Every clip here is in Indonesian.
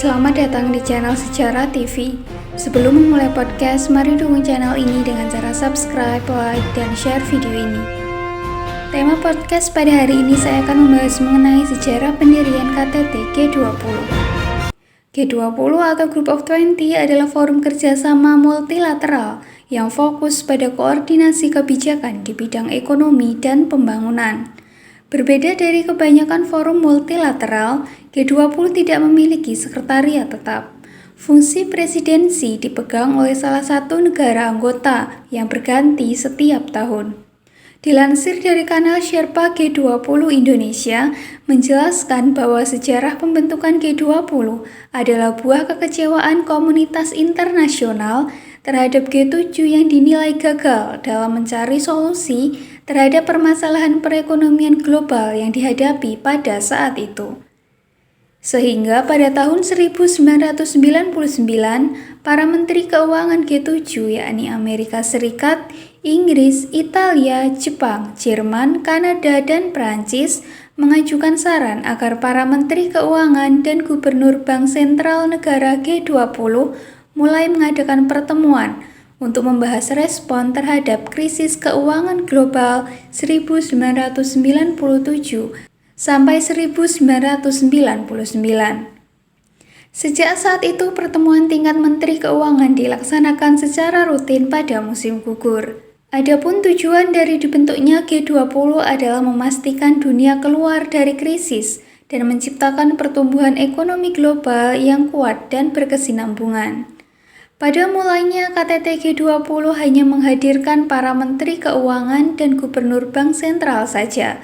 Selamat datang di channel Sejarah TV. Sebelum memulai podcast, mari dukung channel ini dengan cara subscribe, like, dan share video ini. Tema podcast pada hari ini saya akan membahas mengenai sejarah pendirian KTT G20. G20 atau Group of 20 adalah forum kerjasama multilateral yang fokus pada koordinasi kebijakan di bidang ekonomi dan pembangunan. Berbeda dari kebanyakan forum multilateral, G20 tidak memiliki sekretariat tetap. Fungsi presidensi dipegang oleh salah satu negara anggota yang berganti setiap tahun. Dilansir dari kanal Sherpa G20 Indonesia, menjelaskan bahwa sejarah pembentukan G20 adalah buah kekecewaan komunitas internasional terhadap G7 yang dinilai gagal dalam mencari solusi terhadap permasalahan perekonomian global yang dihadapi pada saat itu. Sehingga pada tahun 1999, para menteri keuangan G7 yakni Amerika Serikat, Inggris, Italia, Jepang, Jerman, Kanada, dan Prancis mengajukan saran agar para menteri keuangan dan gubernur bank sentral negara G20 mulai mengadakan pertemuan untuk membahas respon terhadap krisis keuangan global 1997 sampai 1999. Sejak saat itu, pertemuan tingkat menteri keuangan dilaksanakan secara rutin pada musim gugur. Adapun tujuan dari dibentuknya G20 adalah memastikan dunia keluar dari krisis dan menciptakan pertumbuhan ekonomi global yang kuat dan berkesinambungan. Pada mulanya, KTT G20 hanya menghadirkan para menteri keuangan dan gubernur bank sentral saja.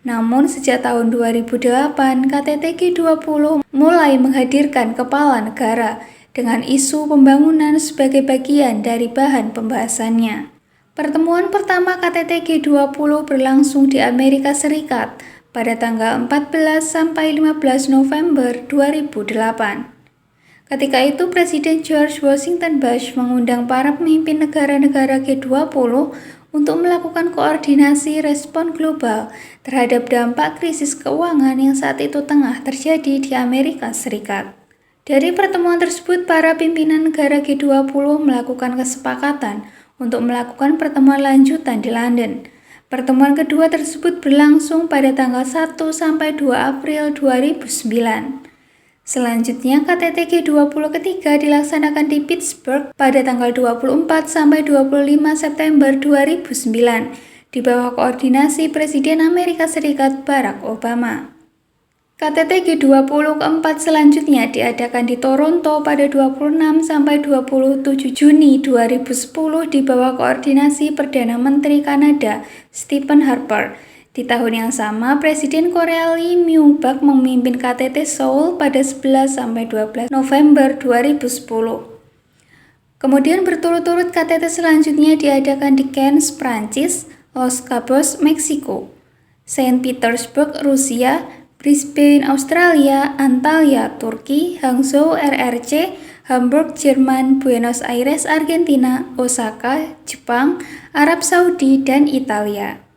Namun sejak tahun 2008, KTT G20 mulai menghadirkan kepala negara dengan isu pembangunan sebagai bagian dari bahan pembahasannya. Pertemuan pertama KTT G20 berlangsung di Amerika Serikat pada tanggal 14 sampai 15 November 2008. Ketika itu, Presiden George Washington Bush mengundang para pemimpin negara-negara G20 untuk melakukan koordinasi respon global terhadap dampak krisis keuangan yang saat itu tengah terjadi di Amerika Serikat. Dari pertemuan tersebut, para pimpinan negara G20 melakukan kesepakatan untuk melakukan pertemuan lanjutan di London. Pertemuan kedua tersebut berlangsung pada tanggal 1 sampai 2 April 2009. Selanjutnya, KTT G20 ketiga dilaksanakan di Pittsburgh pada tanggal 24 sampai 25 September 2009 di bawah koordinasi Presiden Amerika Serikat Barack Obama. KTT G20 keempat selanjutnya diadakan di Toronto pada 26 sampai 27 Juni 2010 di bawah koordinasi Perdana Menteri Kanada Stephen Harper. Di tahun yang sama, Presiden Korea Lee Myung-bak memimpin KTT Seoul pada 11 sampai 12 November 2010. Kemudian berturut-turut KTT selanjutnya diadakan di Cannes, Prancis, Los Cabos, Meksiko, Saint Petersburg, Rusia, Brisbane, Australia, Antalya, Turki, Hangzhou, RRC, Hamburg, Jerman, Buenos Aires, Argentina, Osaka, Jepang, Arab Saudi, dan Italia.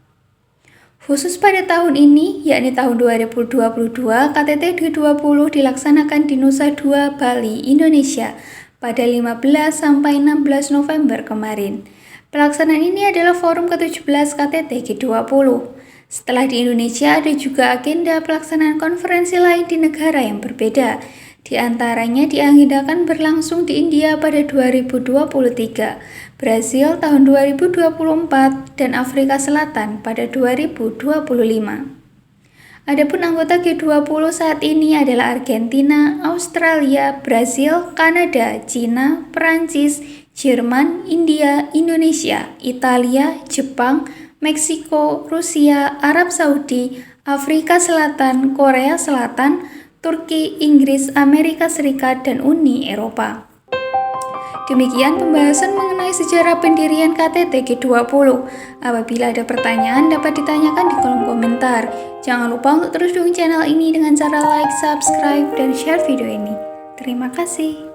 Khusus pada tahun ini, yakni tahun 2022, KTT G20 dilaksanakan di Nusa Dua, Bali, Indonesia pada 15 sampai 16 November kemarin. Pelaksanaan ini adalah forum ke-17 KTT G20. Setelah di Indonesia, ada juga agenda pelaksanaan konferensi lain di negara yang berbeda. Di antaranya diagendakan berlangsung di India pada 2023, Brasil tahun 2024, dan Afrika Selatan pada 2025. Adapun anggota G20 saat ini adalah Argentina, Australia, Brasil, Kanada, Cina, Perancis, Jerman, India, Indonesia, Italia, Jepang, Meksiko, Rusia, Arab Saudi, Afrika Selatan, Korea Selatan, Turki, Inggris, Amerika Serikat, dan Uni Eropa. Demikian pembahasan mengenai sejarah pendirian KTT G20. Apabila ada pertanyaan dapat ditanyakan di kolom komentar. Jangan lupa untuk terus dukung channel ini dengan cara like, subscribe, dan share video ini. Terima kasih.